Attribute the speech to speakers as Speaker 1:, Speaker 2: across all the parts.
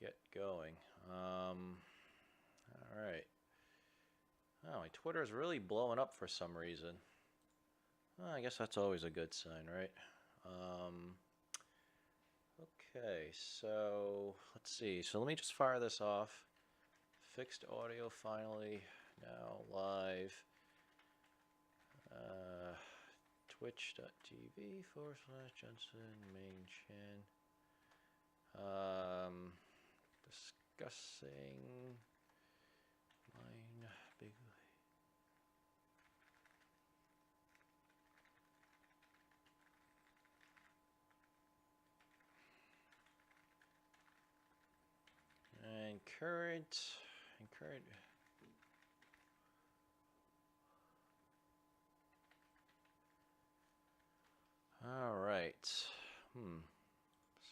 Speaker 1: get going. Alright. Oh, my Twitter is really blowing up for some reason. Well, I guess that's always a good sign, right? Okay, so let's see. So let me just fire this off. Fixed audio finally. Now live. Twitch.tv/Johnson main chan. Discussing mine big. And current. All right. It's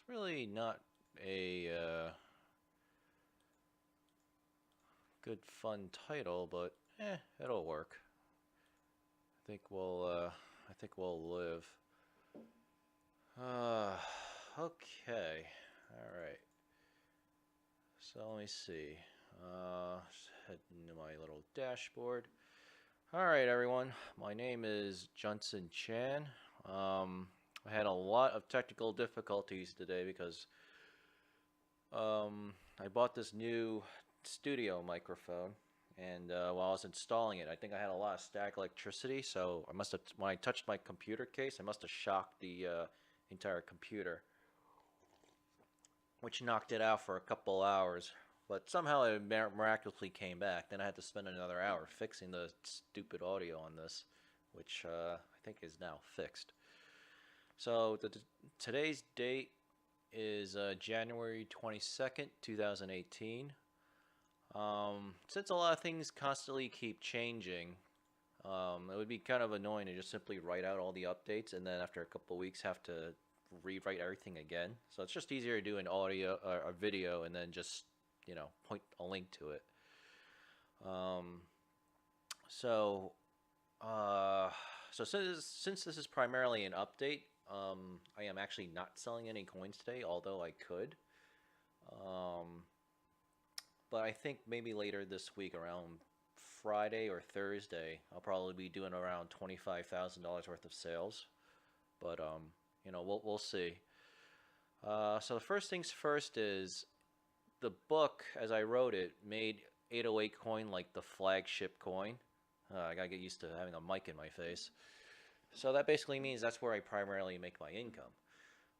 Speaker 1: really not a good fun title, but it'll work. I think we'll live. Okay. All right. So let me see. Just head into my little dashboard. All right, everyone. My name is Johnson Chan. I had a lot of technical difficulties today because I bought this new studio microphone, and while I was installing it, I think I had a lot of static electricity. So I must have, when I touched my computer case, I must have shocked the entire computer, which knocked it out for a couple hours. But somehow it miraculously came back. Then I had to spend another hour fixing the stupid audio on this, which I think is now fixed. So today's date is January 22nd, 2018. Since a lot of things constantly keep changing, it would be kind of annoying to just simply write out all the updates and then after a couple weeks have to rewrite everything again. So it's just easier to do an audio or a video and then just, you know, point a link to it. So since this is primarily an update, I am actually not selling any coins today, although I could. But I think maybe later this week, around Friday or Thursday, I'll probably be doing around $25,000 worth of sales. But you know, we'll see. So the first things first is the book, as I wrote it, made 808 coin like the flagship coin. I gotta get used to having a mic in my face. So that basically means that's where I primarily make my income.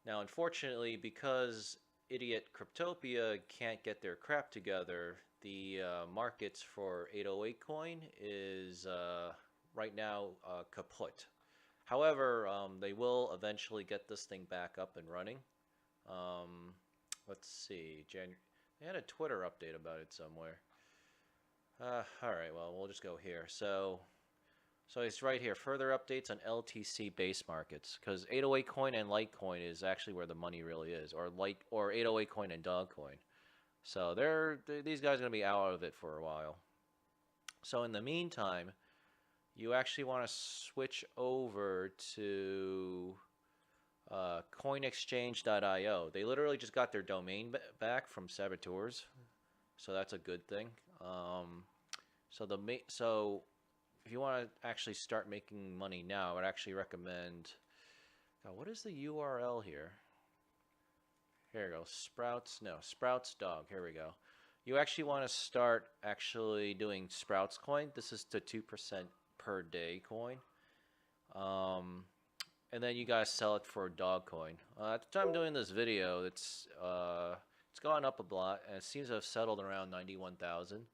Speaker 1: Now, unfortunately, because idiot Cryptopia can't get their crap together, the markets for 808 coin is right now kaput. However, they will eventually get this thing back up and running. Let's see, they had a Twitter update about it somewhere. All right, well, we'll just go here. So it's right here. Further updates on LTC base markets, because 808 coin and Litecoin is actually where the money really is, or 808 coin and Dogcoin. So these guys are gonna be out of it for a while. So in the meantime, you actually want to switch over to coinexchange.io. They literally just got their domain back from saboteurs, so that's a good thing. So if you want to actually start making money now, I would actually recommend. God, what is the URL here? Here we go. Sprouts Dog. Here we go. You actually want to start actually doing Sprouts coin. This is the 2% per day coin. And then you guys sell it for dog coin. At the time I'm doing this video, it's gone up a lot, and it seems to have settled around 91,000.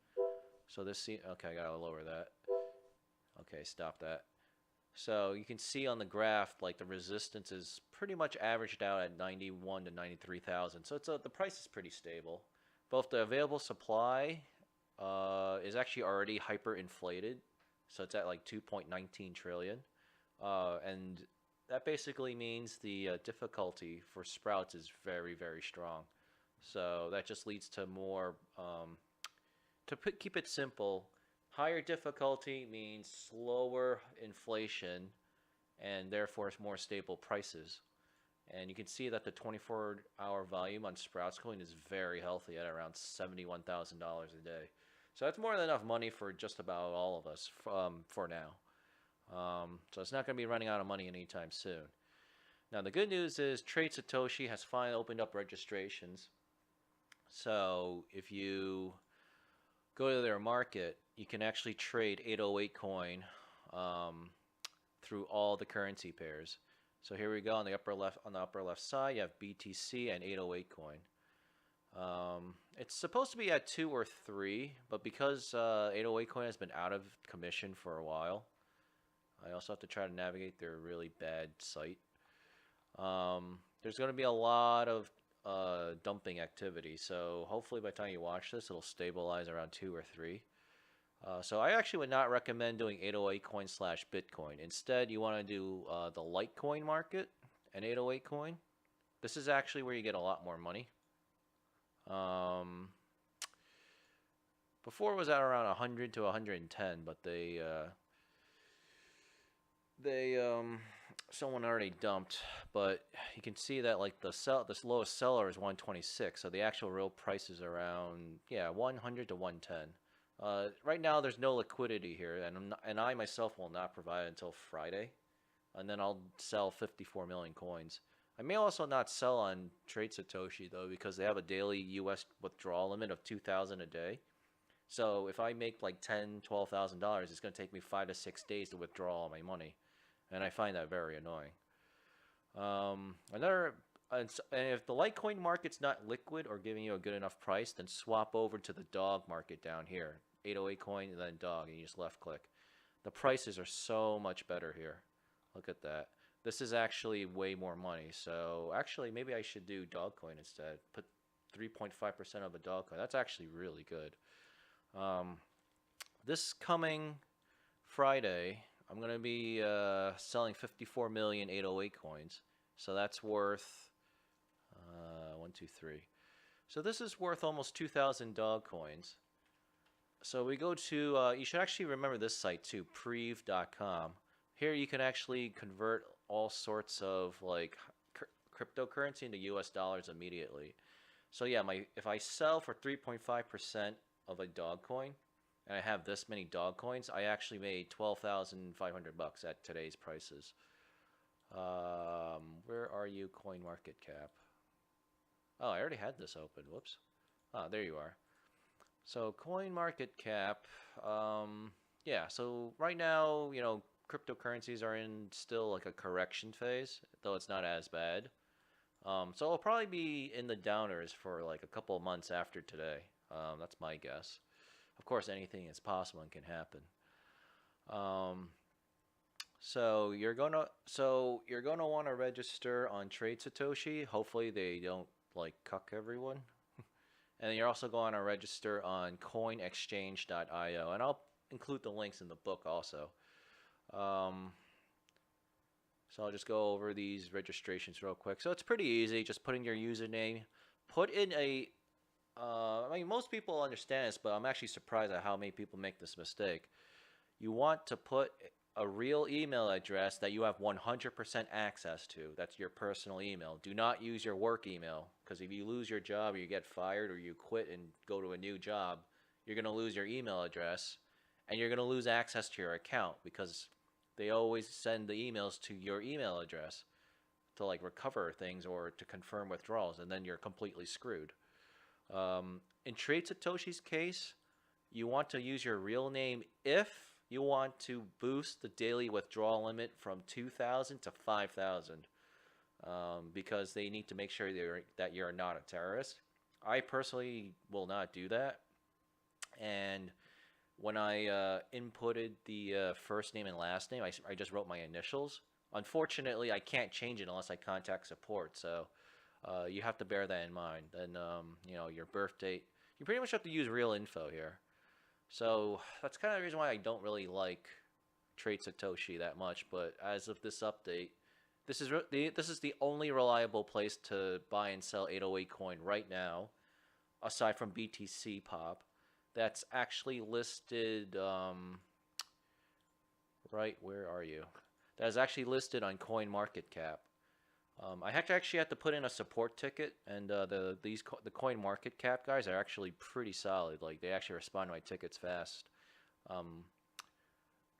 Speaker 1: So okay, I gotta lower that. Okay, stop that. So you can see on the graph, like the resistance is pretty much averaged out at 91 to 93,000. So the price is pretty stable. Both the available supply is actually already hyperinflated, so it's at like 2.19 trillion, and that basically means the difficulty for Sprouts is very, very strong. So that just leads to more. Keep it simple, higher difficulty means slower inflation, and therefore more stable prices. And you can see that the 24-hour volume on Sprouts Coin is very healthy at around $71,000 a day. So that's more than enough money for just about all of us for now. So it's not going to be running out of money anytime soon. Now the good news is Trade Satoshi has finally opened up registrations. So if you go to their market, you can actually trade 808 coin through all the currency pairs. So here we go on the upper left side, you have BTC and 808 coin. It's supposed to be at 2 or 3, but because 808 coin has been out of commission for a while, I also have to try to navigate their really bad site. There's going to be a lot of dumping activity, so hopefully by the time you watch this, it'll stabilize around 2 or 3. So I actually would not recommend doing 808 coin slash Bitcoin. Instead, you want to do the Litecoin market and 808 coin. This is actually where you get a lot more money. Before it was at around 100 to 110, but someone already dumped. But you can see that like the lowest seller is 126, so the actual real price is around 100 to 110. Right now, there's no liquidity here, and I myself will not provide until Friday, and then I'll sell 54 million coins. I may also not sell on Trade Satoshi though, because they have a daily U.S. withdrawal limit of 2,000 a day. So if I make like $10,000–$12,000, it's going to take me 5 to 6 days to withdraw all my money, and I find that very annoying. And if the Litecoin market's not liquid or giving you a good enough price, then swap over to the dog market down here. 808 coin and then dog, and you just left click. The prices are so much better here. Look at that. This is actually way more money. So actually, maybe I should do dog coin instead. Put 3.5% of a dog coin. That's actually really good. This coming Friday, I'm going to be selling 54 million 808 coins. So that's worth 1, 2, 3. So this is worth almost 2,000 dog coins. So we go to, you should actually remember this site too, Prev.com. Here you can actually convert all sorts of like cryptocurrency into US dollars immediately. So yeah, if I sell for 3.5% of a dog coin, and I have this many dog coins, I actually made $12,500 at today's prices. Where are you, Coin Market Cap? Oh, I already had this open. Whoops. Ah, there you are. So Coin Market Cap, yeah. So right now, you know, cryptocurrencies are in still like a correction phase, though it's not as bad. So it'll probably be in the downers for like a couple of months after today. That's my guess. Of course, anything is possible and can happen. So you're gonna want to register on Trade Satoshi. Hopefully they don't like cuck everyone. And you're also going to register on coinexchange.io, and I'll include the links in the book also. So I'll just go over these registrations real quick. So it's pretty easy. Just put in your username. Put in a I mean, most people understand this, but I'm actually surprised at how many people make this mistake. You want to put a real email address that you have 100% access to. That's your personal email. Do not use your work email, because if you lose your job or you get fired or you quit and go to a new job, you're going to lose your email address and you're going to lose access to your account, because they always send the emails to your email address to like recover things or to confirm withdrawals, and then you're completely screwed. In Trade Satoshi's case, you want to use your real name if you want to boost the daily withdrawal limit from 2,000 to 5,000, because they need to make sure that you're not a terrorist. I personally will not do that. And when I inputted the first name and last name, I just wrote my initials. Unfortunately, I can't change it unless I contact support. So you have to bear that in mind. And you know, your birth date. You pretty much have to use real info here. So that's kind of the reason why I don't really like Trade Satoshi that much. But as of this update, this is the only reliable place to buy and sell 808 coin right now, aside from BTC Pop. That's actually listed. Right, where are you? That is actually listed on CoinMarketCap. I actually had to put in a support ticket, and the coin market cap guys are actually pretty solid. Like they actually respond to my tickets fast. Um,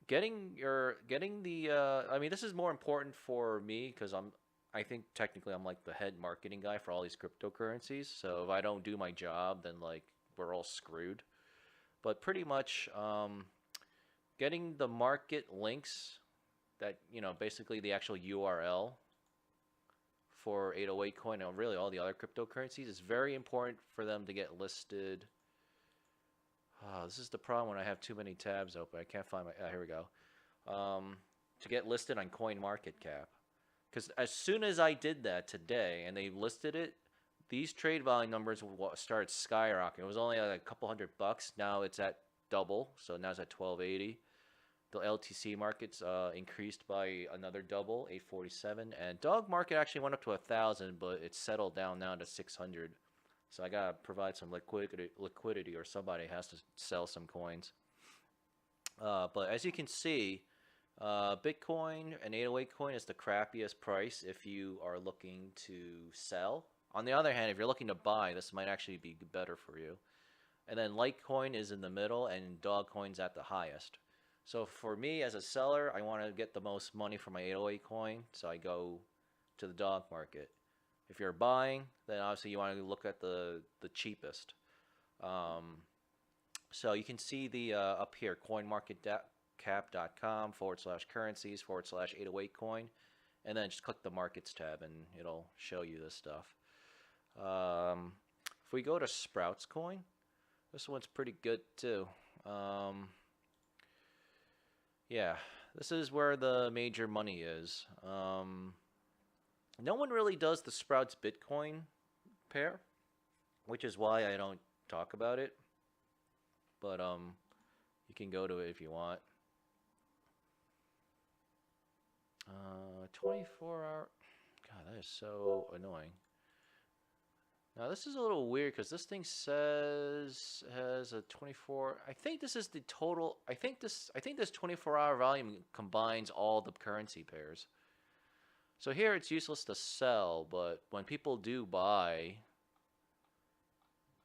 Speaker 1: getting the I mean, this is more important for me because I think technically I'm like the head marketing guy for all these cryptocurrencies. So if I don't do my job, then like we're all screwed. But pretty much getting the market links that basically the actual URL for 808 coin and really all the other cryptocurrencies is very important for them to get listed. Oh, this is the problem when I have too many tabs open. I can't find my. Here we go. To get listed on CoinMarketCap. Because as soon as I did that today and they listed it, these trade volume numbers started skyrocketing. It was only like a couple $100. Now it's at double. So now it's at 1280. The LTC markets increased by another double, 847, and dog market actually went up to 1,000, but it's settled down now to 600. So I gotta provide some liquidity, or somebody has to sell some coins. But as you can see, Bitcoin and 808 coin is the crappiest price if you are looking to sell. On the other hand, if you're looking to buy, this might actually be better for you. And then Litecoin is in the middle, and Dogcoin's at the highest. So for me as a seller, I want to get the most money for my 808 coin, so I go to the dog market. If you're buying, then obviously you want to look at the cheapest. So you can see the up here, coinmarketcap.com/currencies/808 coin, and then just click the markets tab and it'll show you this stuff. If we go to Sprouts coin, this one's pretty good too. Yeah, this is where the major money is. No one really does the Sprouts Bitcoin pair, which is why I don't talk about it. But you can go to it if you want. 24-hour. God, that is so annoying. Now this is a little weird because this thing says has a 24. I think this is the total. I think this 24-hour volume combines all the currency pairs. So here it's useless to sell, but when people do buy,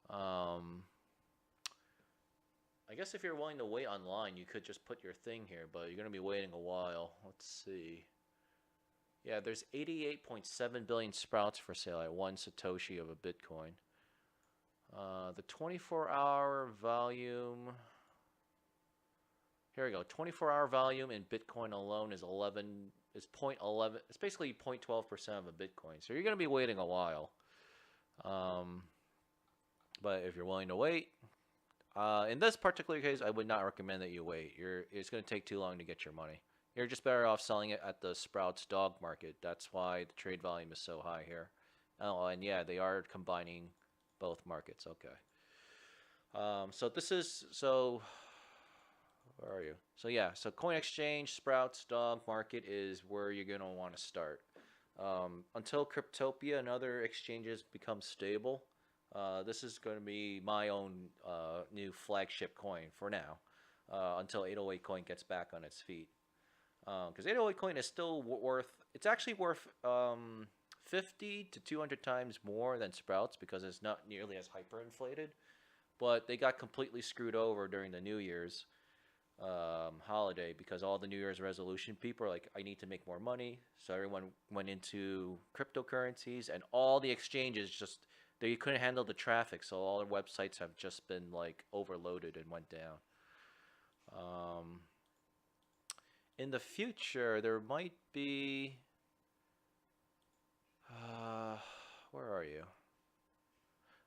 Speaker 1: I guess if you're willing to wait online, you could just put your thing here, but you're gonna be waiting a while. Let's see. Yeah, there's 88.7 billion Sprouts for sale at 1 Satoshi of a Bitcoin. The 24-hour volume. Here we go. 24-hour volume in Bitcoin alone is 0.11. It's basically 0.12% of a Bitcoin. So you're going to be waiting a while. But if you're willing to wait, in this particular case, I would not recommend that you wait. It's going to take too long to get your money. You're just better off selling it at the Sprouts dog market. That's why the trade volume is so high here. Oh, and yeah, they are combining both markets. Okay. Where are you? So yeah, so coin exchange, Sprouts dog market is where you're gonna want to start. Until Cryptopia and other exchanges become stable, this is going to be my own new flagship coin for now. Until 808 coin gets back on its feet. Because 808 coin is still it's actually worth 50 to 200 times more than Sprouts because it's not nearly as hyperinflated. But they got completely screwed over during the New Year's holiday because all the New Year's resolution people are like, I need to make more money. So everyone went into cryptocurrencies and all the exchanges they couldn't handle the traffic. So all their websites have just been like overloaded and went down. In the future, there might be. Where are you?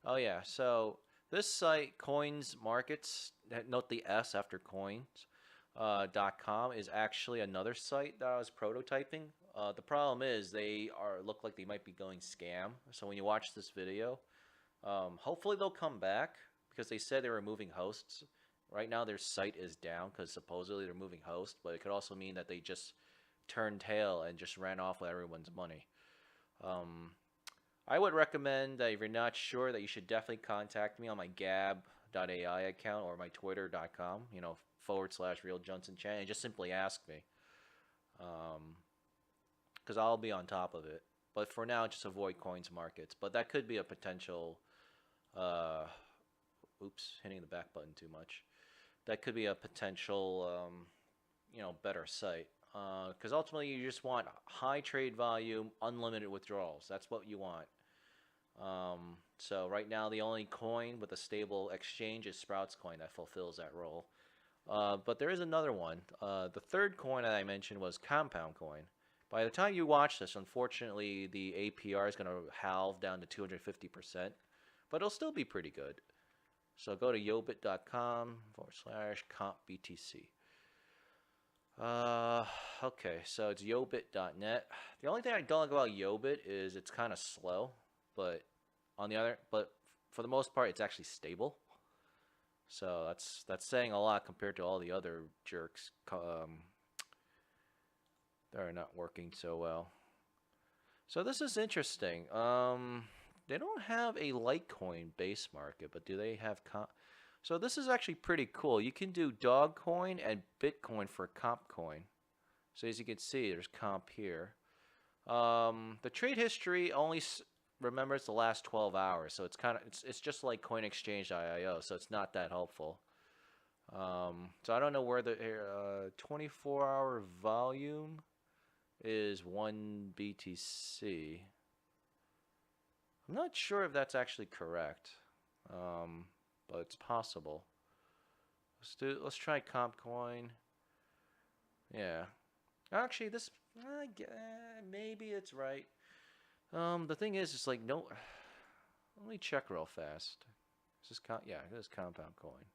Speaker 1: Oh yeah, so this site, Coins Markets, note the S after coins. .com is actually another site that I was prototyping. The problem is they look like they might be going scam. So when you watch this video, hopefully they'll come back because they said they were moving hosts. Right now their site is down because supposedly they're moving hosts, but it could also mean that they just turned tail and just ran off with everyone's money. I would recommend that if you're not sure, that you should definitely contact me on my gab.ai account or my twitter.com, /RealJohnsonChan, and just simply ask me. Because I'll be on top of it. But for now, just avoid coins markets. But that could be a potential. Uh, oops, hitting the back button too much. That could be a potential, better site. Because ultimately, you just want high trade volume, unlimited withdrawals. That's what you want. So right now, the only coin with a stable exchange is Sprouts coin that fulfills that role. But there is another one. The third coin that I mentioned was Compound coin. By the time you watch this, unfortunately, the APR is going to halve down to 250%, but it'll still be pretty good. So go to yobit.com/compbtc. Okay, so it's yobit.net. The only thing I don't like about Yobit is it's kind of slow, but for the most part, it's actually stable. So that's saying a lot compared to all the other jerks that are not working so well. So this is interesting. They don't have a Litecoin base market, but do they have So this is actually pretty cool. You can do Dogcoin and Bitcoin for comp coin. So as you can see, there's comp here. The trade history only remembers the last 12 hours, so it's just like CoinExchange.io, so it's not that helpful. So I don't know where the 24-hour volume is 1 BTC. I'm not sure if that's actually correct, but it's possible. Let's try CompCoin. Yeah, actually, maybe it's right. The thing is, it's like no. Let me check real fast. This is this is Compound Coin.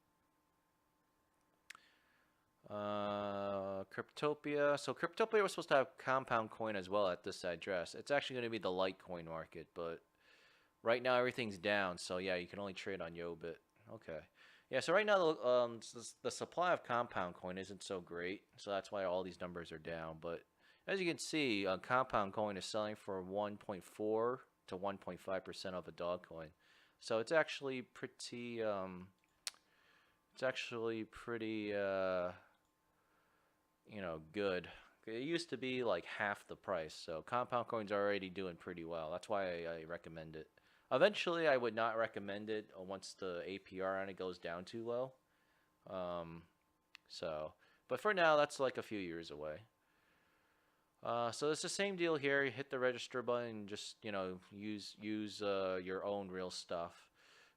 Speaker 1: Cryptopia. So Cryptopia was supposed to have Compound Coin as well at this address. It's actually going to be the Litecoin market, but right now everything's down. So yeah, you can only trade on Yobit. Okay. Yeah. So right now the supply of Compound Coin isn't so great. So that's why all these numbers are down. But as you can see, Compound Coin is selling for 1.4 to 1.5% of a dog coin. So it's actually pretty. Good. It used to be like half the price, so Compound Coin's already doing pretty well. That's why I recommend it. Eventually, I would not recommend it once the APR on it goes down too low. But for now, that's like a few years away. So it's the same deal here. You hit the register button and just, use your own real stuff.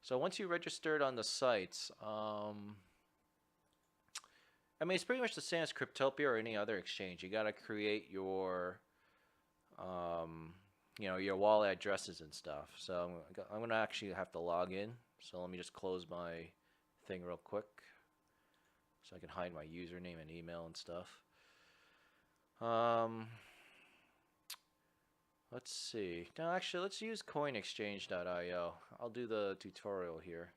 Speaker 1: So once you registered on the sites, I mean, it's pretty much the same as Cryptopia or any other exchange. You got to create your, your wallet addresses and stuff. So I'm going to actually have to log in. So let me just close my thing real quick so I can hide my username and email and stuff. Let's see. No, actually, let's use coinexchange.io. I'll do the tutorial here.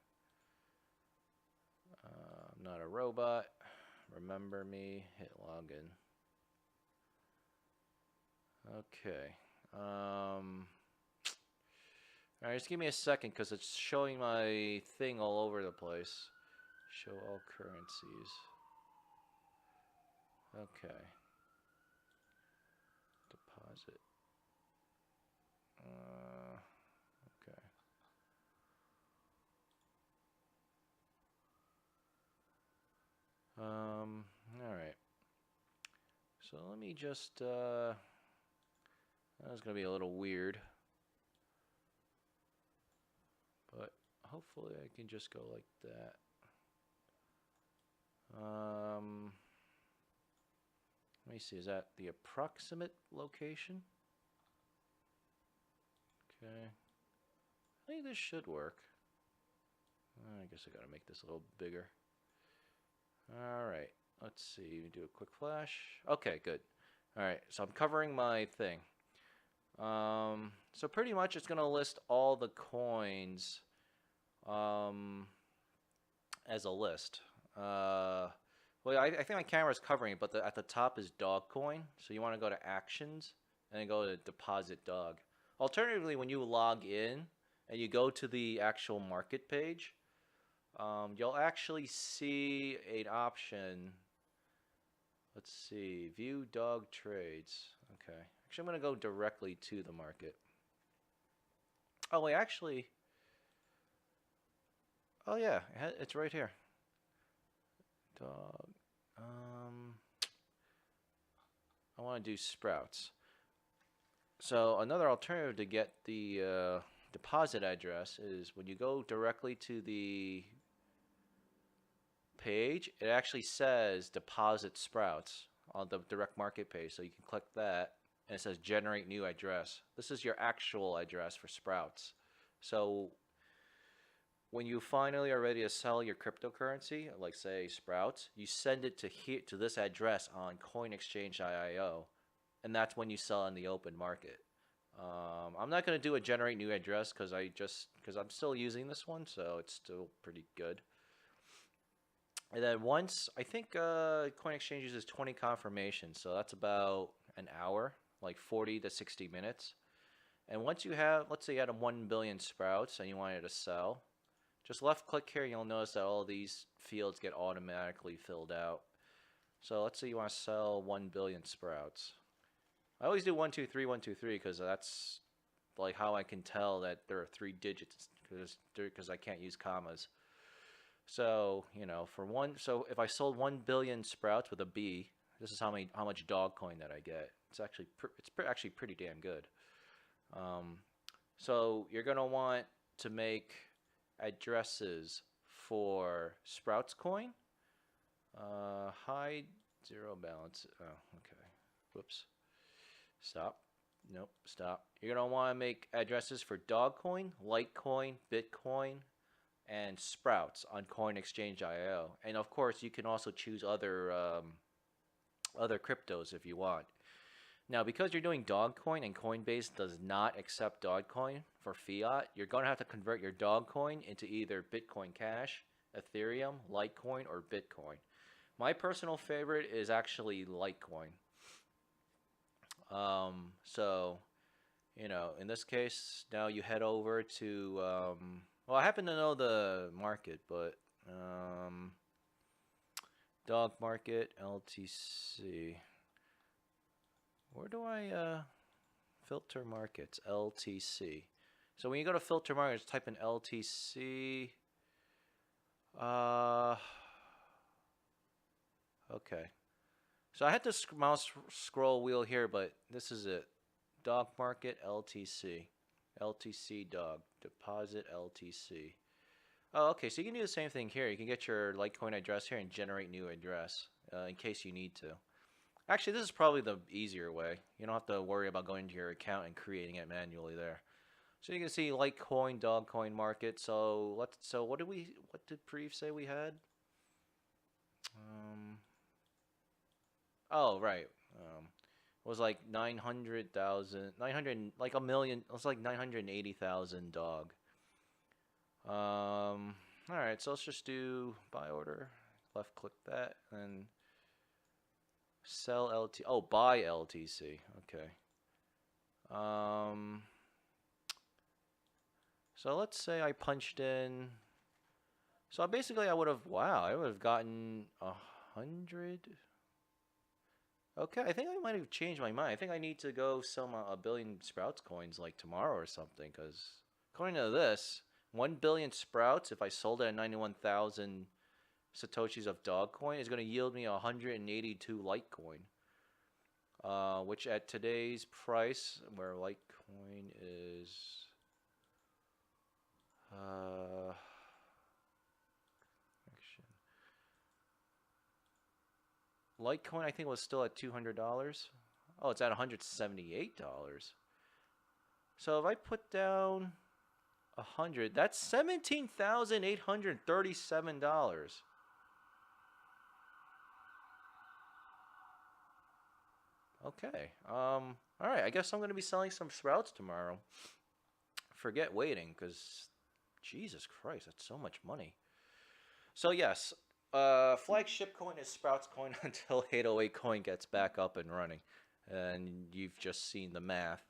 Speaker 1: I'm not a robot. Remember me, hit login. Okay. Alright, just give me a second because it's showing my thing all over the place. Show all currencies. Okay. Deposit. Okay. Alright. So let me just, that was going to be a little weird. But hopefully I can just go like that. Let me see, is that the approximate location? Okay. I think this should work. I guess I got to make this a little bigger. Alright, let's see, do a quick flash. Okay, good. Alright, so I'm covering my thing. So pretty much it's going to list all the coins as a list. Well, I think my camera is covering it, but at the top is dog coin. So you want to go to actions and then go to deposit dog. Alternatively, when you log in and you go to the actual market page, you'll actually see an option. Let's see, view dog trades. Okay, Actually, I'm gonna go directly to the market. Oh wait, actually, oh yeah, it's right here. Dog. I want to do sprouts. So another alternative to get the deposit address is when you go directly to the page, it actually says deposit sprouts on the direct market page. So you can click that and it says generate new address. This is your actual address for sprouts. So when you finally are ready to sell your cryptocurrency, like say sprouts, you send it to here to this address on CoinExchange.io, and that's when you sell in the open market. I'm not going to do a generate new address because I'm still using this one, so it's still pretty good. And then once, I think CoinExchange uses 20 confirmations, so that's about an hour, like 40 to 60 minutes. And once you have, let's say you had 1 billion sprouts and you wanted to sell, just left click here, you'll notice that all these fields get automatically filled out. So let's say you want to sell 1 billion sprouts. I always do 1, 2, 3, 1, 2, 3 because that's like how I can tell that there are 3 digits because I can't use commas. So, you know, so if I sold 1 billion sprouts with a B, this is how much dog coin that I get. It's actually actually pretty damn good. So you're gonna want to make addresses for sprouts coin. Hide 0 balance. Oh, okay. Whoops. Stop. Nope. Stop. You're gonna want to make addresses for Dogcoin, Litecoin, Bitcoin, and Sprouts on CoinExchange.io. And of course, you can also choose other cryptos if you want. Now, because you're doing Dogcoin and Coinbase does not accept Dogcoin for fiat, you're going to have to convert your Dogcoin into either Bitcoin Cash, Ethereum, Litecoin, or Bitcoin. My personal favorite is actually Litecoin. So, you know, in this case, now you head over to, well, I happen to know the market, but Dog Market, LTC. Where do I filter markets? LTC. So when you go to filter markets, type in LTC. Okay. So I had to mouse scroll wheel here, but this is it. Dog Market LTC. LTC Dog. Deposit LTC. Oh, okay. So you can do the same thing here. You can get your Litecoin address here and generate new address in case you need to. Actually, this is probably the easier way. You don't have to worry about going to your account and creating it manually there. So you can see Litecoin, Dogcoin market. So what did Preve say we had? Oh, right. It was like 900,000, 900, like a million. It was like 980,000 dog. All right. So let's just do buy order. Left click that and sell LT. Oh, buy LTC. Okay. So let's say I punched in. So basically, I would have. Wow, I would have gotten 100. Okay, I think I might have changed my mind. I think I need to go sell a billion Sprouts coins like tomorrow or something. Because according to this, 1 billion Sprouts, if I sold it at 91,000 Satoshis of Dogcoin, is going to yield me 182 Litecoin. Which at today's price, where Litecoin is... Litecoin, I think, was still at $200. Oh, it's at $178. So if I put down 100, that's $17,837. Okay. All right. I guess I'm going to be selling some Sprouts tomorrow. Forget waiting, because Jesus Christ, that's so much money. So yes, flagship coin is Sprouts coin until 808 coin gets back up and running, and you've just seen the math.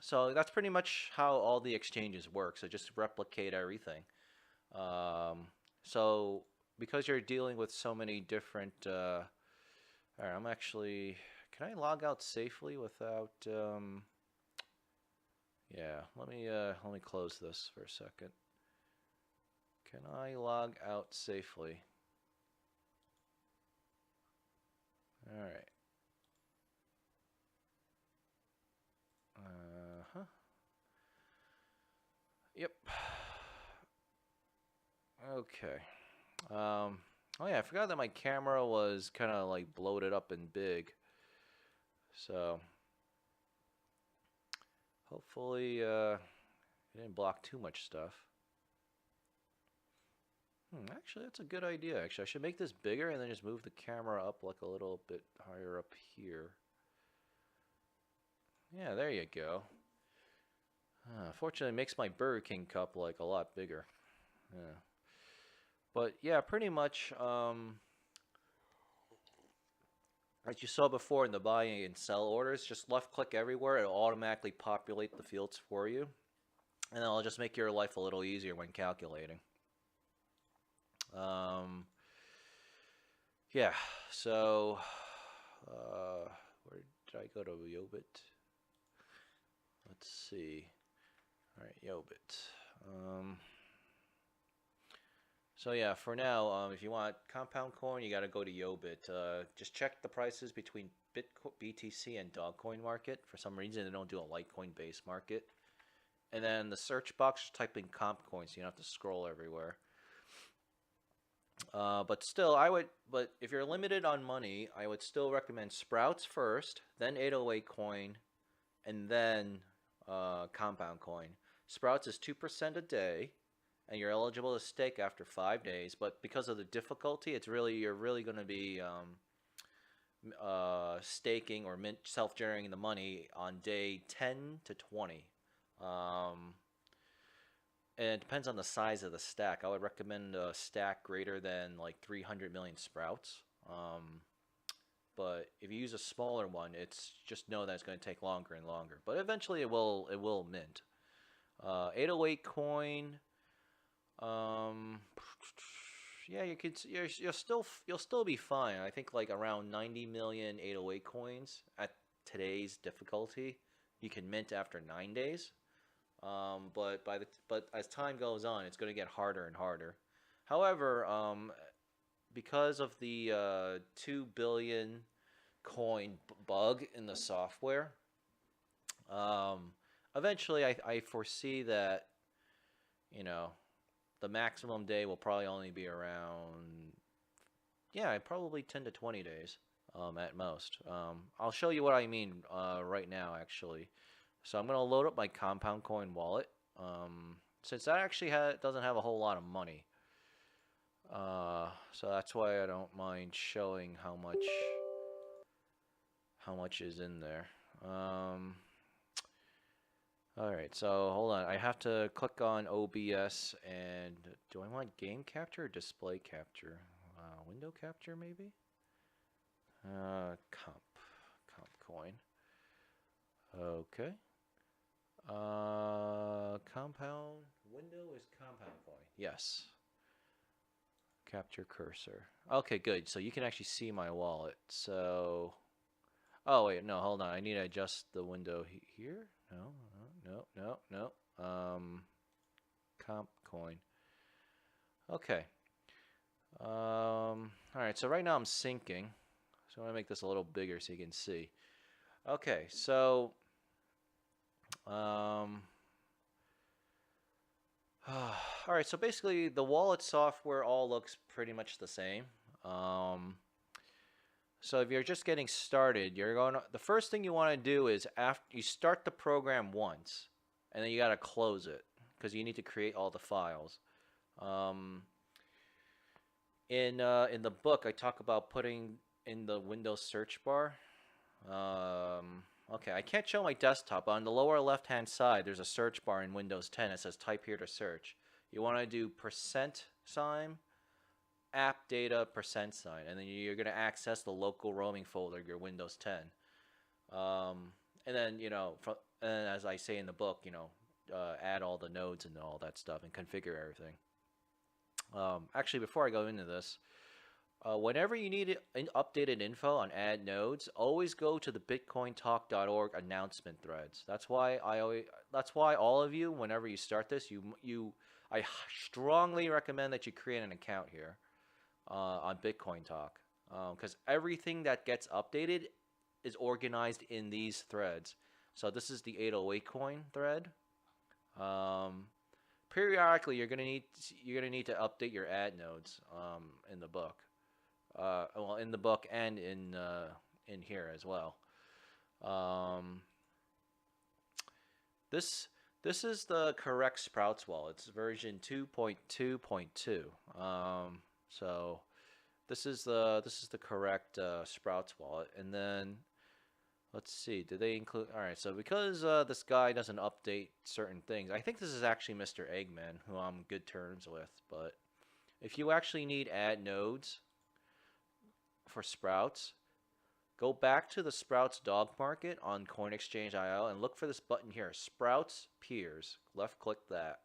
Speaker 1: So that's pretty much how all the exchanges work. So just replicate everything. So because you're dealing with so many different, all right, I'm actually can I log out safely without? Yeah, let me close this for a second. Can I log out safely? All right. Uh-huh. Yep. Okay. Oh yeah, I forgot that my camera was kind of like bloated up and big. So hopefully it didn't block too much stuff. Actually, that's a good idea. Actually, I should make this bigger and then just move the camera up like a little bit higher up here. Yeah, there you go. Fortunately, it makes my Burger King cup like a lot bigger. Yeah. But yeah, pretty much as you saw before in the buy and sell orders, just left click everywhere. It'll automatically populate the fields for you. And it'll just make your life a little easier when calculating. Yeah, so where did I go to Yobit? Let's see. All right, Yobit. So yeah, for now, if you want compound coin, you got to go to Yobit. Just check the prices between BTC and Dogcoin market. For some reason, they don't do a Litecoin-based market. And then the search box, just type in comp coin, so you don't have to scroll everywhere. But still, but if you're limited on money, I would still recommend Sprouts first, then 808 coin, and then compound coin. Sprouts is 2% a day, and you're eligible to stake after 5 days. But because of the difficulty, you're really going to be staking or self-generating the money on day 10 to 20. And it depends on the size of the stack. I would recommend a stack greater than like 300 million sprouts. But if you use a smaller one, it's just know that it's going to take longer and longer. But eventually it will mint. 808 coin. Yeah, you'll still be fine. I think like around 90 million 808 coins at today's difficulty, you can mint after 9 days. But as time goes on, it's going to get harder and harder. However, because of the 2 billion coin bug in the software, eventually I foresee that, you know, the maximum day will probably only be around, yeah, probably 10 to 20 days at most. I'll show you what I mean right now, actually. So I'm going to load up my compound coin wallet, since that actually doesn't have a whole lot of money. So that's why I don't mind showing how much is in there. Alright, so hold on. I have to click on OBS, and do I want game capture or display capture? Window capture, maybe? Comp coin. Okay. Compound window is compound coin. Yes. Capture cursor. Okay, good. So you can actually see my wallet. So, oh wait, no, hold on. I need to adjust the window here. No. Comp coin. Okay. All right. So right now I'm syncing. So I want to make this a little bigger so you can see. Okay. So. All right, so basically the wallet software all looks pretty much the same. So if you're just getting started, the first thing you want to do is after you start the program once, and then you got to close it because you need to create all the files. In the book, I talk about putting in the Windows search bar. Okay, I can't show my desktop. On the lower left-hand side, there's a search bar in Windows 10. It says type here to search. You want to do %, app data, %, and then you're going to access the local roaming folder, your Windows 10. And then, and as I say in the book, add all the nodes and all that stuff and configure everything. Actually, before I go into this, Whenever you need updated info on ad nodes, always go to the bitcointalk.org announcement threads. That's why all of you, whenever you start this, I strongly recommend that you create an account here on Bitcoin Talk, because everything that gets updated is organized in these threads. So this is the 808 coin thread. Um, Periodically, you're gonna need to update your ad nodes in the book. Well, in the book and in here as well. Um, this this is the correct Sprouts wallet. It's version 2.2.2. So this is the correct Sprouts wallet. And then let's see, did they include? All right, so because this guy doesn't update certain things, I think this is actually Mr. Eggman, who I'm good terms with. But if you actually need ad nodes for Sprouts, go back to the Sprouts dog market on CoinExchange.io and look for this button here, Sprouts Peers. Left click that.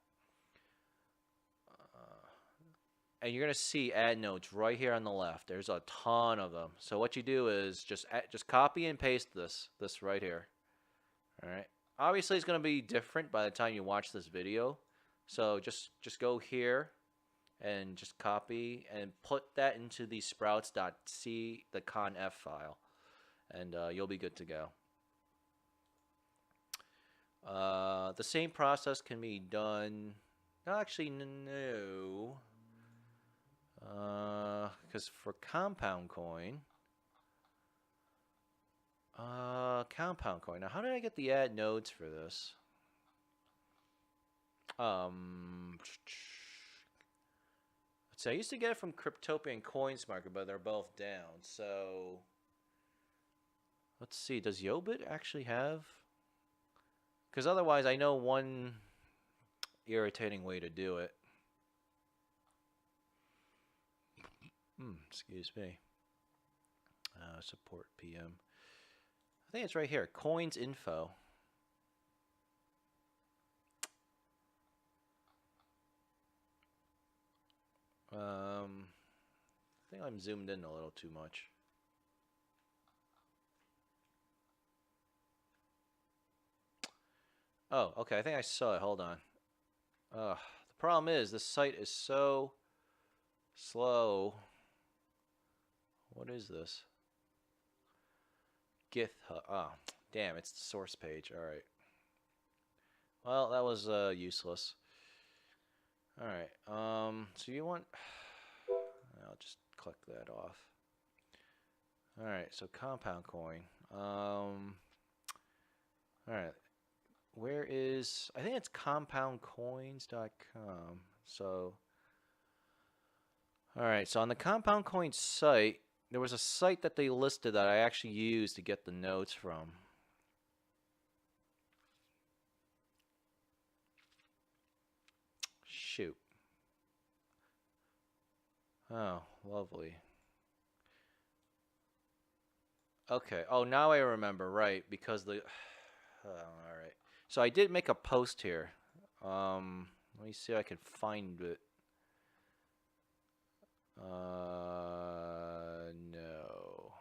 Speaker 1: And you're going to see ad nodes right here on the left. There's a ton of them. So what you do is just copy and paste this right here. All right. Obviously, it's going to be different by the time you watch this video. So just go here and just copy and put that into the sprouts.c, the conf file. And you'll be good to go. The same process can be done. Actually, no. Because for compound coin. Now how did I get the ad nodes for this? Let's see, I used to get it from Cryptopia and Coins Market, but they're both down. So let's see, does Yobit actually have? Because otherwise, I know one irritating way to do it. Excuse me. Support PM. I think it's right here. Coins info. I think I'm zoomed in a little too much. Oh, okay. I think I saw it. Hold on. The problem is this site is so slow. What is this? GitHub. Oh, damn. It's the source page. All right. Well, that was useless. All right. So you want? I'll just click that off. All right. So compound coin. All right. Where is? I think it's compoundcoins.com. So. All right. So on the Compound Coin site, there was a site that they listed that I actually used to get the nodes from. Shoot. Oh, lovely. Okay. Oh, now I remember. Right, because the. All right. So I did make a post here. Let me see if I can find it. No.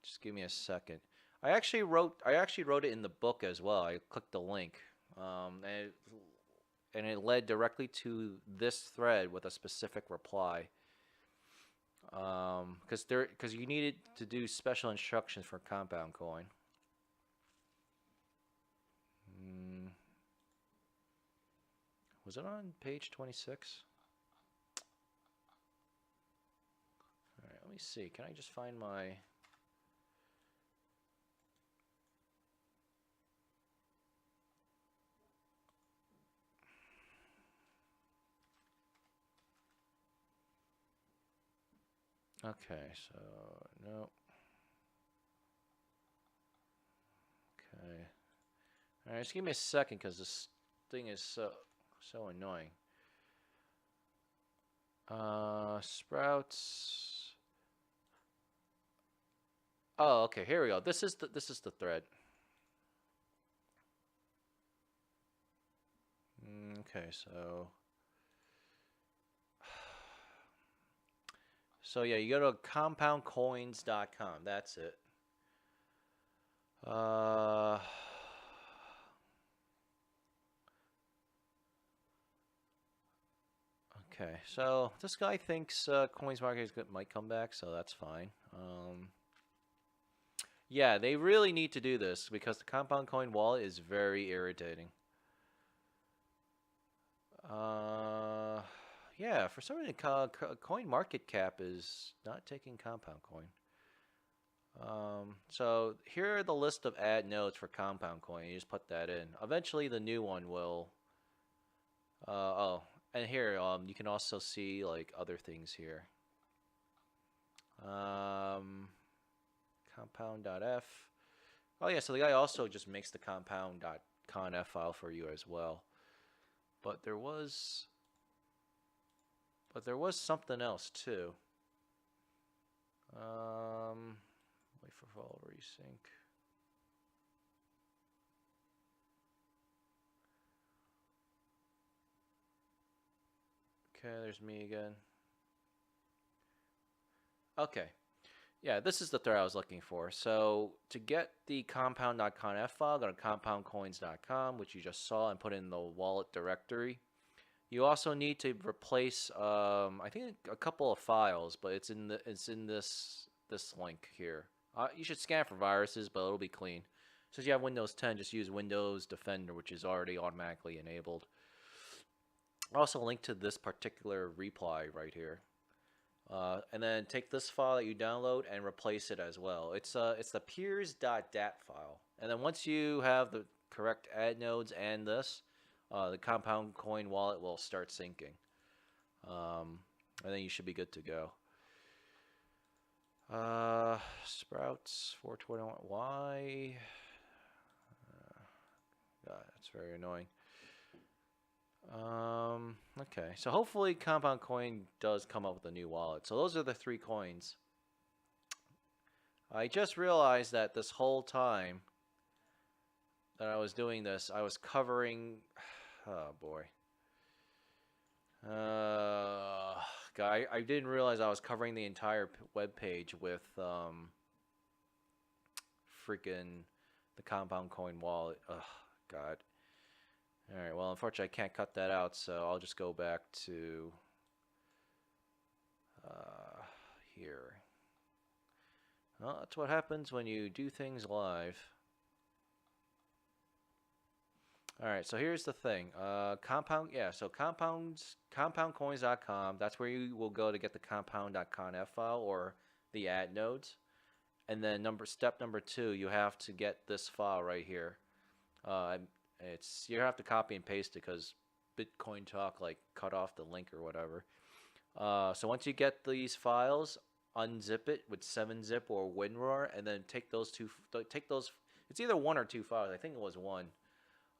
Speaker 1: Just give me a second. I actually wrote it in the book as well. I clicked the link. And it led directly to this thread with a specific reply. Because you needed to do special instructions for compound coin. Was it on page 26? All right, let me see. Can I just find my... Okay, so no. Okay. All right, just give me a second because this thing is so annoying. Sprouts. Oh, okay. Here we go. This is the thread. Okay, so So yeah, you go to compoundcoins.com. That's it. Uh, okay, so this guy thinks coins market might come back, so that's fine. Yeah, they really need to do this because the compound coin wallet is very irritating. Uh, yeah, for some reason, coin market cap is not taking compound coin. So here are the list of add nodes for compound coin. You just put that in. Eventually, the new one will. Oh, and here, you can also see like other things here. Compound.f. Oh yeah, so the guy also just makes the compound.conf file for you as well. But there was something else too. Wait for file resync. Okay, there's me again. Okay. Yeah, this is the thread I was looking for. So to get the compound.conf file, go to compoundcoins.com, which you just saw, and put in the wallet directory. You also need to replace, I think a couple of files, but it's in this link here. You should scan for viruses, but it'll be clean. Since you have Windows 10, just use Windows Defender, which is already automatically enabled. I'll also link to this particular reply right here. And then take this file that you download and replace it as well. It's the peers.dat file. And then once you have the correct add nodes and this, the compound coin wallet will start syncing. And then you should be good to go. Sprouts 421. Why? God, that's very annoying. Okay, so hopefully Compound Coin does come up with a new wallet. So those are the 3 coins. I just realized that this whole time that I was doing this, I was covering. Oh boy. God, I didn't realize I was covering the entire web page with freaking the Compound Coin wallet. Ugh, God. Alright, well, unfortunately, I can't cut that out, so I'll just go back to here. Well, that's what happens when you do things live. Alright, so here's the thing. Compoundcoins.com, that's where you will go to get the compound.conf file or the add nodes. And then step number 2, you have to get this file right here. You have to copy and paste it because Bitcoin Talk like cut off the link or whatever. So once you get these files, unzip it with 7-zip or WinRAR, and then take those. It's either 1 or 2 files. I think it was 1.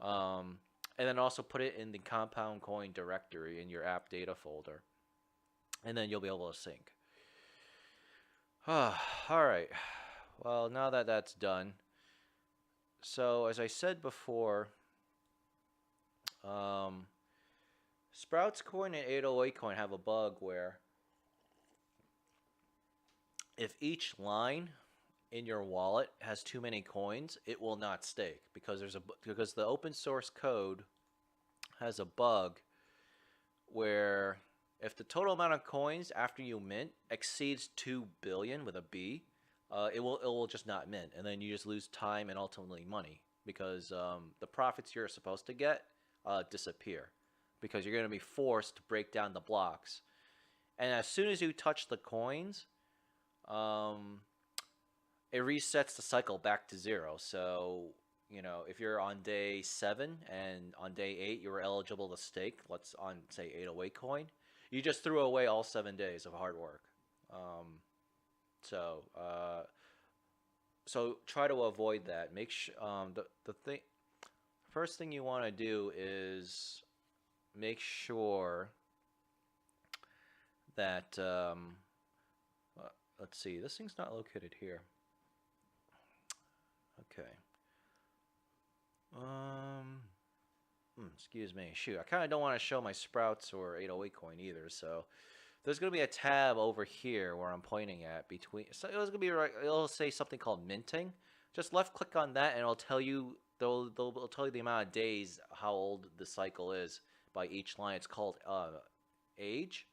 Speaker 1: And then also put it in the Compound Coin directory in your app data folder, and then you'll be able to sync. All right. Well, now that that's done. So as I said before, Sprouts Coin and 808 Coin have a bug where if each line in your wallet has too many coins, it will not stake because the open source code has a bug where if the total amount of coins after you mint exceeds 2 billion with a B, it will just not mint, and then you just lose time and ultimately money because the profits you're supposed to get disappear because you're going to be forced to break down the blocks. And as soon as you touch the coins, it resets the cycle back to 0. So, if you're on day 7 and on day 8 you were eligible to stake, let's on say 808 coin, you just threw away all 7 days of hard work. So try to avoid that. Make sure first thing you want to do is make sure that let's see, this thing's not located here. Okay. Excuse me. Shoot, I kind of don't want to show my Sprouts or 808 coin either, so there's gonna be a tab over here where I'm pointing at between. So it's gonna be right. It'll say something called minting. Just left click on that, and it'll tell you. It'll tell you the amount of days, how old the cycle is by each line. It's called age.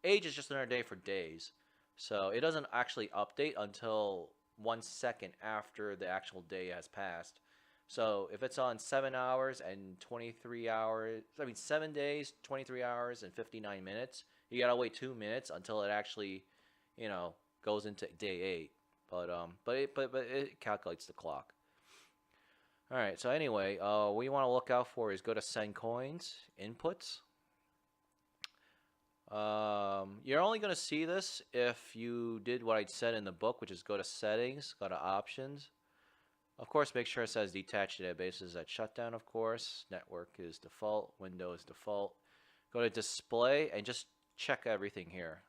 Speaker 1: Age is just another day for days. So it doesn't actually update until 1 second after the actual day has passed. So if it's on 7 hours and 23 hours, I mean 7 days, 23 hours and 59 minutes, you gotta wait 2 minutes until it actually, goes into day 8. But it calculates the clock. All right. So anyway, what you want to look out for is go to send coins, inputs. You're only going to see this if you did what I said in the book, which is go to settings, go to options. Of course, make sure it says detached databases at shutdown, of course. Network is default, Windows default. Go to display and just check everything here.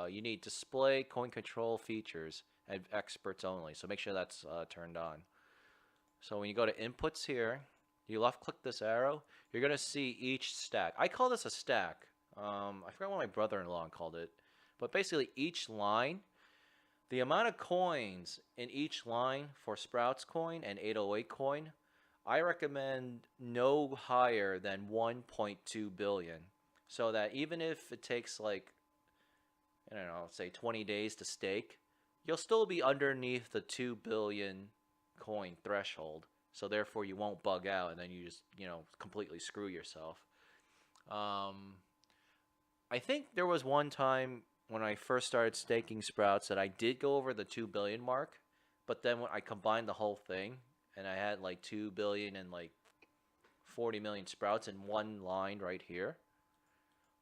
Speaker 1: You need display, coin control features, and experts only. So make sure that's turned on. So when you go to inputs here, you left click this arrow, you're going to see each stack. I call this a stack. I forgot what my brother-in-law called it. But basically each line, the amount of coins in each line for Sprouts coin and 808 coin, I recommend no higher than 1.2 billion. So that even if it takes like, I don't know, say 20 days to stake, you'll still be underneath the 2 billion coin threshold. So therefore you won't bug out and then you just, completely screw yourself. I think there was one time when I first started staking Sprouts that I did go over the 2 billion mark, but then when I combined the whole thing and I had like 2 billion and like 40 million Sprouts in one line right here,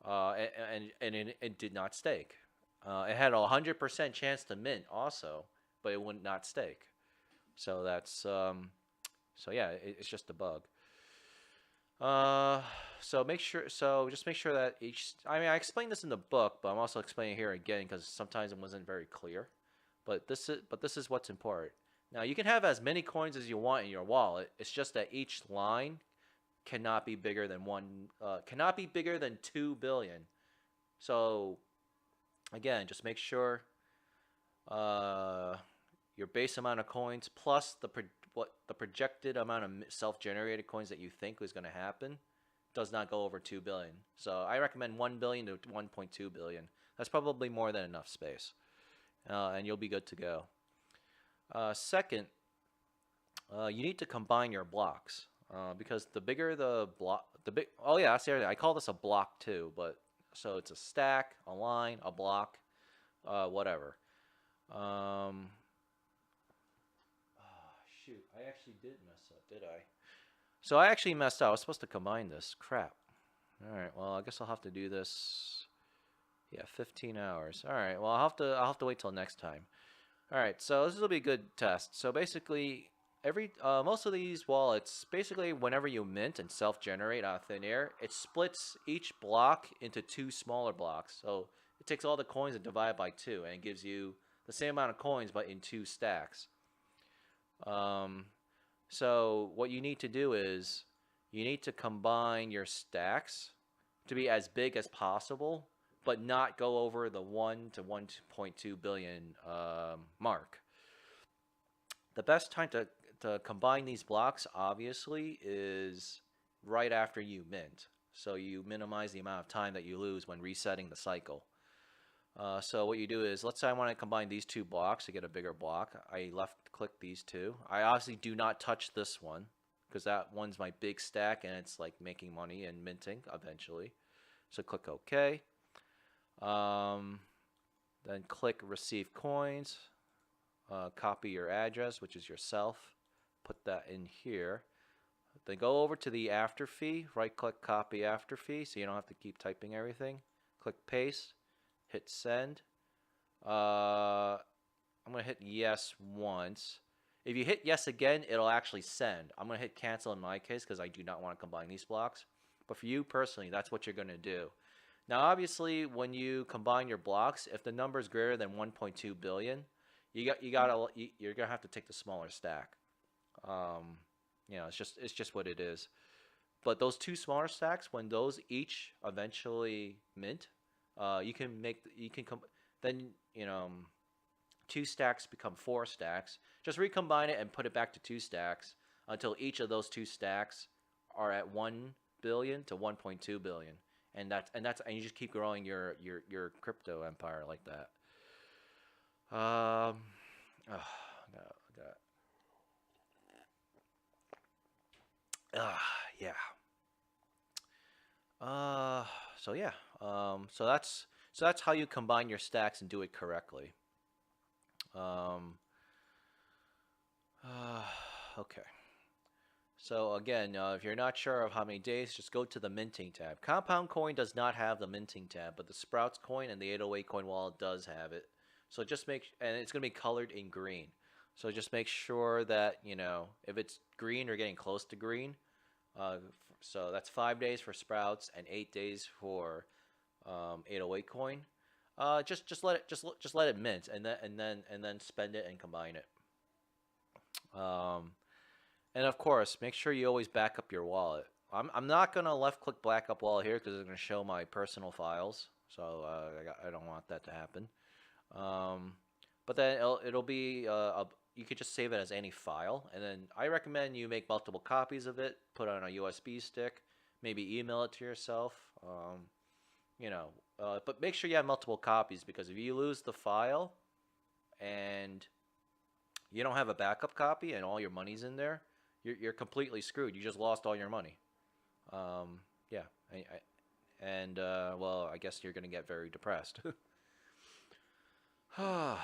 Speaker 1: and it did not stake. It had a 100% chance to mint also, but it would not stake. So that's so yeah, it's just a bug. So just make sure that each. I mean, I explained this in the book, but I'm also explaining it here again because sometimes it wasn't very clear. But this is what's important. Now you can have as many coins as you want in your wallet. It's just that each line cannot be bigger than cannot be bigger than 2 billion. So again, just make sure your base amount of coins plus what the projected amount of self-generated coins that you think is going to happen does not go over 2 billion. So I recommend 1 billion to 1.2 billion. That's probably more than enough space, and you'll be good to go. Second, you need to combine your blocks because the bigger the block, Oh yeah, seriously, I call this a block too, but so it's a stack, a line, a block, whatever. Shoot, I actually did mess up, did I? So I actually messed up. I was supposed to combine this. Crap. Alright, well, I guess I'll have to do this. Yeah, 15 hours. Alright, well, I'll have to wait till next time. Alright, so this will be a good test. So basically, most of these wallets, basically whenever you mint and self-generate out of thin air, it splits each block into 2 smaller blocks. So it takes all the coins and divide by 2, and it gives you the same amount of coins but in 2 stacks. So what you need to do is you need to combine your stacks to be as big as possible, but not go over the 1 to 1.2 billion mark. The best time to combine these blocks, obviously, is right after you mint. So you minimize the amount of time that you lose when resetting the cycle. So what you do is, let's say I want to combine these 2 blocks to get a bigger block. I left click these 2. I obviously do not touch this one because that one's my big stack and it's like making money and minting eventually. So click OK. Then click receive coins. Copy your address, which is yourself. Put that in here. Then go over to the after fee. Right click copy after fee so you don't have to keep typing everything. Click paste. Hit send. I'm going to hit yes once. If you hit yes again, it'll actually send. I'm going to hit cancel in my case because I do not want to combine these blocks. But for you personally, that's what you're going to do. Now, obviously, when you combine your blocks, if the number is greater than 1.2 billion, you're going to have to take the smaller stack. It's just what it is. But those 2 smaller stacks, when those each eventually mint, You can make then you know 2 stacks become 4 stacks. Just recombine it and put it back to 2 stacks until each of those 2 stacks are at 1 billion to 1.2 billion, and you just keep growing your crypto empire like that. Oh, no, yeah. Uh, so yeah. So that's how you combine your stacks and do it correctly. Um, uh, okay. So again, if you're not sure of how many days, just go to the minting tab. Compound coin does not have the minting tab, but the Sprouts coin and the 808 coin wallet does have it. So just and it's going to be colored in green. So just make sure that, if it's green or getting close to green. So that's 5 days for Sprouts and 8 days for 808 coin. Just let it mint and then spend it and combine it. And of course, make sure you always back up your wallet. I'm not gonna left click back up wallet here because it's gonna show my personal files. So I don't want that to happen. But then it'll be you could just save it as any file, and then I recommend you make multiple copies of it, put it on a USB stick, maybe email it to yourself. But make sure you have multiple copies, because if you lose the file and you don't have a backup copy and all your money's in there, you're completely screwed. You just lost all your money. Yeah, well, I guess you're gonna get very depressed. Yeah.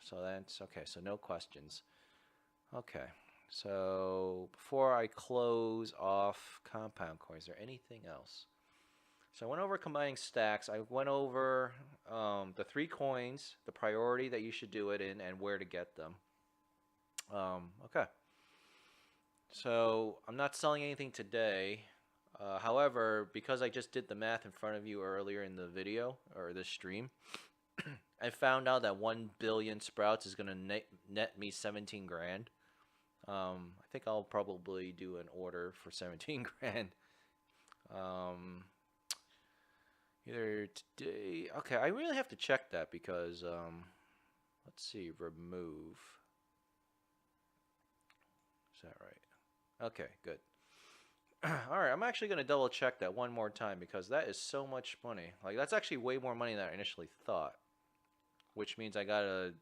Speaker 1: So that's okay. So no questions. Okay. So before I close off compound coins, is there anything else? So I went over combining stacks. I went over the 3 coins, the priority that you should do it in, and where to get them. Okay. So I'm not selling anything today. However, because I just did the math in front of you earlier in the video or this stream, I found out that 1 billion Sprouts is going to net me 17 grand. I think I'll probably do an order for 17 grand. Either today. Okay, I really have to check that because, let's see, remove. Is that right? Okay, good. Alright, I'm actually going to double check that one more time because that is so much money. Like, that's actually way more money than I initially thought. Which means I gotta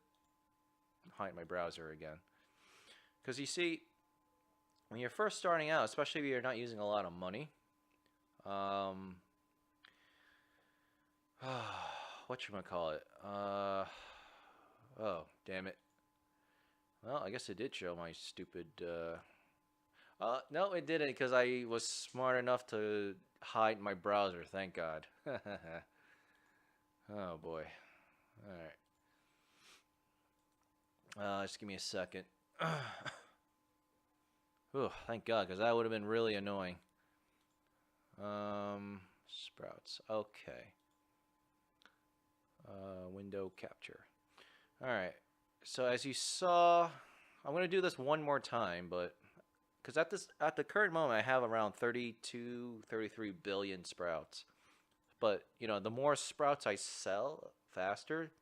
Speaker 1: hide my browser again. Because you see, when you're first starting out, especially if you're not using a lot of money, whatchamacallit? Oh, damn it. Well, I guess it did show my stupid, no, it didn't, because I was smart enough to hide my browser, thank God. Oh, boy. Alright. Just give me a second. Ooh, thank God, because that would have been really annoying. Sprouts. Okay. Window capture. Alright. So as you saw, I'm going to do this one more time, but because at the current moment I have around 32, 33 billion Sprouts. But, the more Sprouts I sell faster,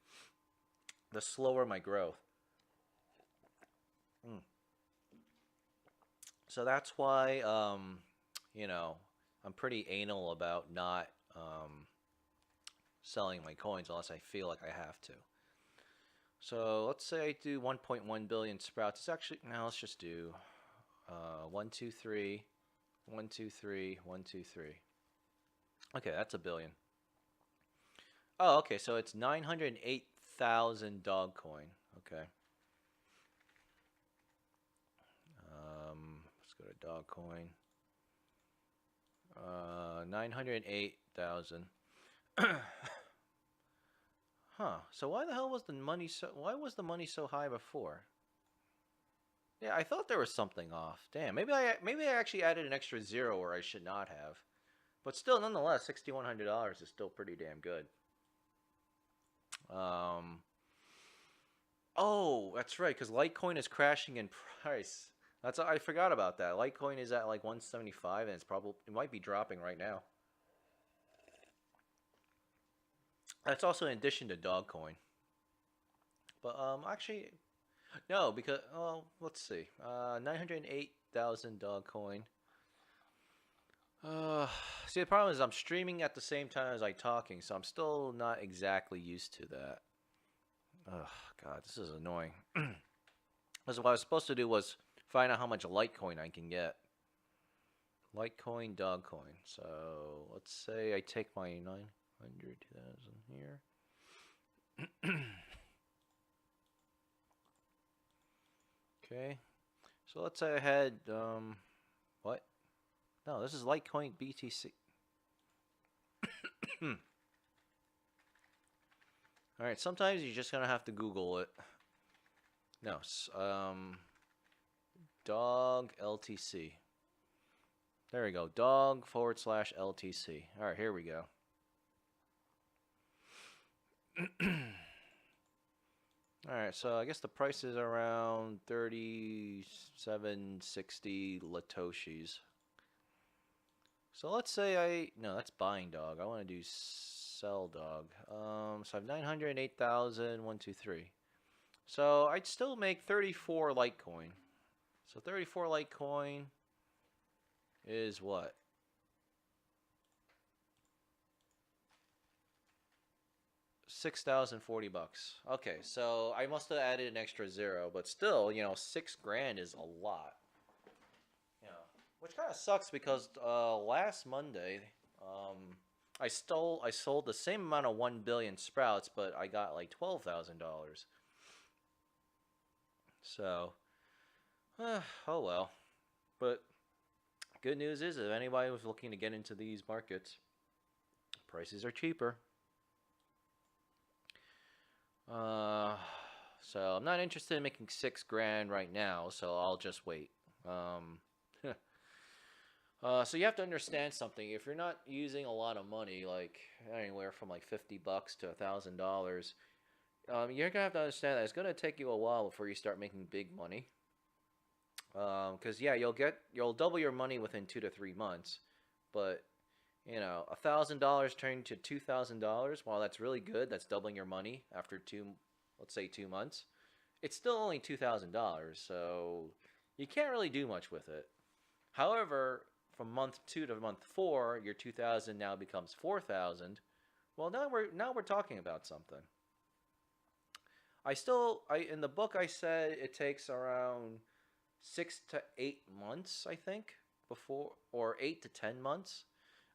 Speaker 1: the slower my growth. So that's why, I'm pretty anal about not selling my coins unless I feel like I have to. So let's say I do 1.1 billion Sprouts. It's actually, now let's just do 1, 2, 3, 1, 2, 3, 1, 2, 3. Okay, that's a billion. Oh, okay, so it's 908,000 dog coin. Okay. Let's go to dog coin. 908,000. Huh. So why the hell was the money so high before? Yeah, I thought there was something off. Damn, maybe I actually added an extra 0 where I should not have. But still, nonetheless, $6,100 is still pretty damn good. Oh, that's right, because Litecoin is crashing in price. I forgot about that. Litecoin is at like 175, and it might be dropping right now. That's also in addition to Dogcoin. But actually, no, because let's see. 908,000 Dogcoin. Uh, See, the problem is I'm streaming at the same time as I'm talking, so I'm still not exactly used to that. Oh God, this is annoying. Because what I was supposed to do was find out how much Litecoin I can get. Litecoin, Dogcoin. So let's say I take my 900,000 here. Okay. So let's say I had what? No, this is Litecoin BTC. All right. Sometimes you're just gonna have to Google it. No. Dog LTC. There we go. Dog / LTC. All right. Here we go. All right, so I guess the price is around 37.60 Latoshis. So let's say no, that's buying dog. I want to do sell dog. So I have 908,000, 1, 2, 3. So I'd still make 34 Litecoin. So 34 Litecoin is what? 6,040 bucks. Okay, so I must have added an extra zero, but still, 6 grand is a lot. You know, which kind of sucks because last Monday, I sold the same amount of 1 billion sprouts, but I got like $12,000. So, oh well. But good news is, if anybody was looking to get into these markets, prices are cheaper. So I'm not interested in making 6 grand right now, so I'll just wait. So you have to understand something. If you're not using a lot of money, like anywhere from like $50 to $1,000, you're gonna have to understand that it's gonna take you a while before you start making big money. Because yeah, you'll double your money within 2 to 3 months, but $1,000 turning to $2,000. While that's really good, that's doubling your money after let's say 2 months. It's still only $2,000, so you can't really do much with it. However, from month 2 to month 4, your 2,000 now becomes 4,000. Well, now we're talking about something. In the book I said it takes around 6 to 8 months, I think, before, or 8 to 10 months.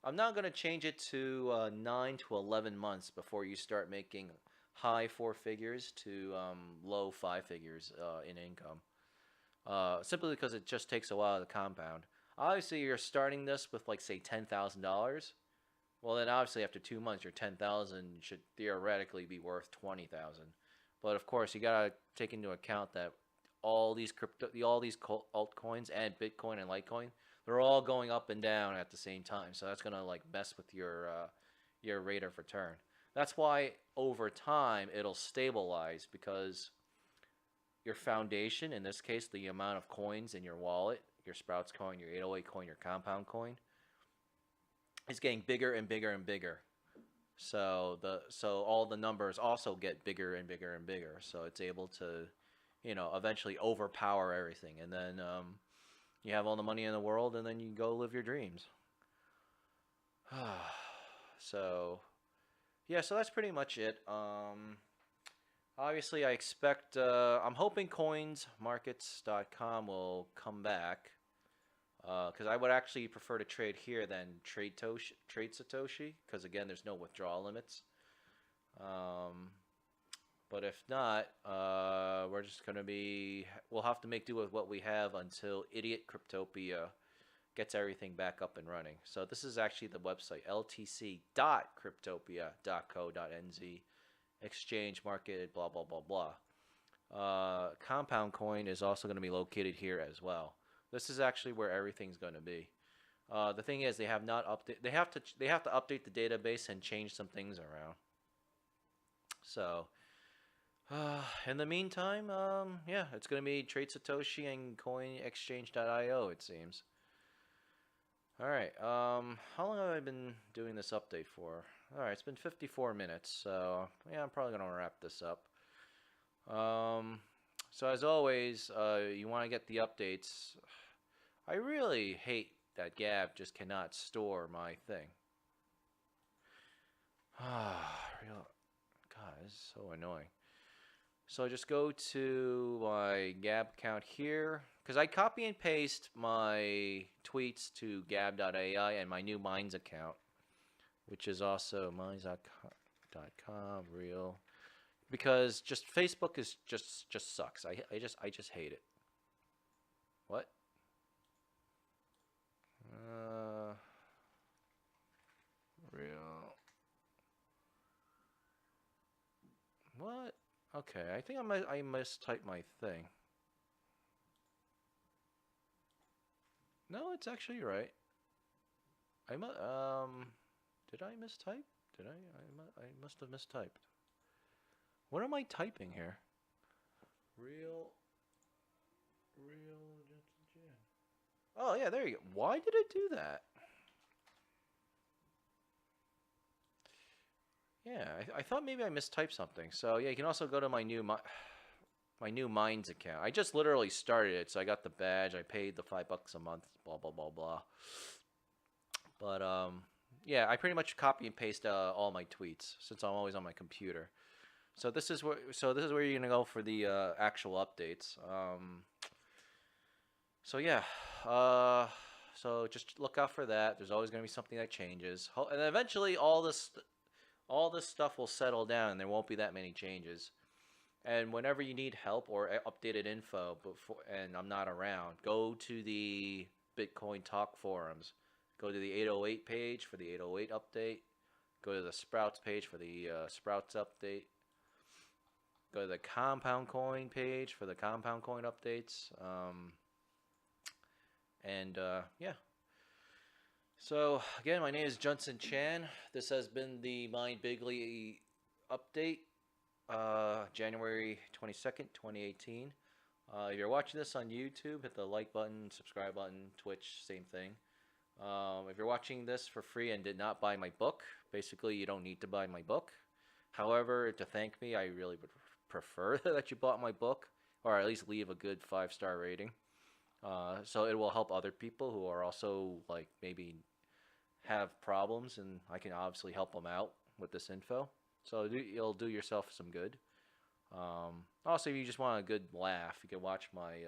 Speaker 1: I'm now going to change it to 9 to 11 months before you start making high 4 figures to low 5 figures in income. Simply because it just takes a while to compound. Obviously, you're starting this with like say $10,000. Well, then obviously after 2 months, your 10,000 should theoretically be worth 20,000. But of course, you gotta take into account that all these altcoins and Bitcoin and Litecoin, they're all going up and down at the same time. So that's gonna like mess with your rate of return. That's why over time it'll stabilize, because your foundation, in this case, the amount of coins in your wallet, your Sprouts coin, your 808 coin, your compound coin, is getting bigger and bigger and bigger. So all the numbers also get bigger and bigger and bigger. So it's able to, eventually overpower everything, and then you have all the money in the world, and then you go live your dreams. So yeah, so that's pretty much it. Obviously, I'm hoping coinsmarkets.com will come back, because I would actually prefer to trade here than trade Satoshi, because again, there's no withdrawal limits. But if not, we'll have to make do with what we have until Idiot Cryptopia gets everything back up and running. So this is actually the website, ltc.cryptopia.co.nz. Exchange market, blah blah blah blah. Compound coin is also going to be located here as well. This is actually where everything's going to be. The thing is, they have not update. They have to update the database and change some things around. So, in the meantime, yeah, it's going to be Trade Satoshi and CoinExchange.io, it seems. All right. How long have I I been doing this update for? Alright, it's been 54 minutes, so yeah, I'm probably gonna wrap this up. So as always, you want to get the updates. I really hate that Gab just cannot store my thing. Real, God, this is so annoying. So just go to my Gab account here, because I copy and paste my tweets to gab.ai and my new Minds account, which is also minds.com real. Because just Facebook is just sucks. I just hate it. What? Real. What? Okay, I think I mistyped my thing. No, it's actually right. Did I mistype? Did I must have mistyped. What am I typing here? Real. Oh yeah, there you go. Why did it do that? Yeah, I thought maybe I mistyped something. So yeah, you can also go to my new Minds account. I just literally started it, so I got the badge. I paid the $5 a month. Blah blah blah blah. But yeah, I pretty much copy and paste all my tweets since I'm always on my computer. So this is where you're gonna go for the actual updates. So yeah, so just look out for that. There's always gonna be something that changes, and eventually all this stuff will settle down, and there won't be that many changes. And whenever you need help or updated info, and I'm not around, go to the Bitcoin Talk forums. Go to the 808 page for the 808 update. Go to the Sprouts page for the Sprouts update. Go to the Compound Coin page for the Compound Coin updates. Yeah. So again, my name is Johnson Chan. This has been the Mind Bigly update, January 22nd, 2018. If you're watching this on YouTube, hit the like button, subscribe button, Twitch, same thing. If you're watching this for free and did not buy my book, basically you don't need to buy my book. However, to thank me, I really would prefer that you bought my book, or at least leave a good 5-star rating. So it will help other people who are also like maybe have problems, and I can obviously help them out with this info. So you'll do yourself some good. Also, if you just want a good laugh, you can watch my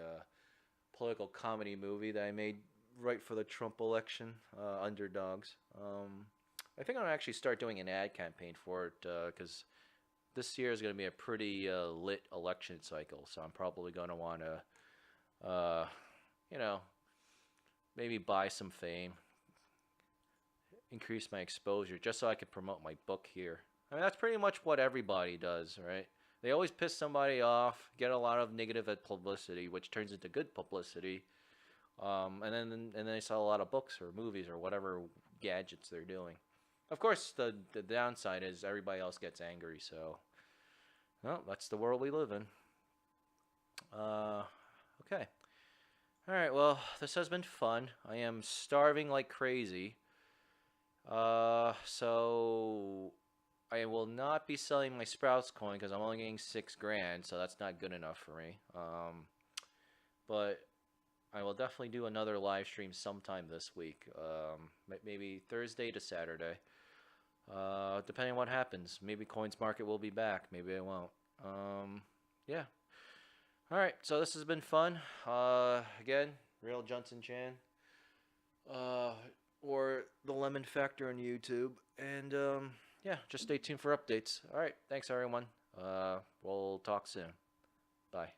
Speaker 1: political comedy movie that I made right for the Trump election, Underdogs. I think I'm gonna actually start doing an ad campaign for it because this year is going to be a pretty lit election cycle. So I'm probably going to want to, you know, maybe buy some fame, increase my exposure, just so I can promote my book here. I mean, that's pretty much what everybody does, right? They always piss somebody off, get a lot of negative publicity, which turns into good publicity, and then they sell a lot of books or movies or whatever gadgets they're doing. Of course, the downside is everybody else gets angry, so well, that's the world we live in. Okay. Alright, well, this has been fun. I am starving like crazy. So I will not be selling my Sprouts coin because I'm only getting 6 grand, so that's not good enough for me. But I will definitely do another live stream sometime this week. Maybe Thursday to Saturday. Depending on what happens. Maybe Coins Market will be back. Maybe it won't. Yeah. Alright, so this has been fun. Again, Real Johnson Chan. Or The Lemon Factor on YouTube. And, yeah, just stay tuned for updates. Alright, thanks everyone. We'll talk soon. Bye.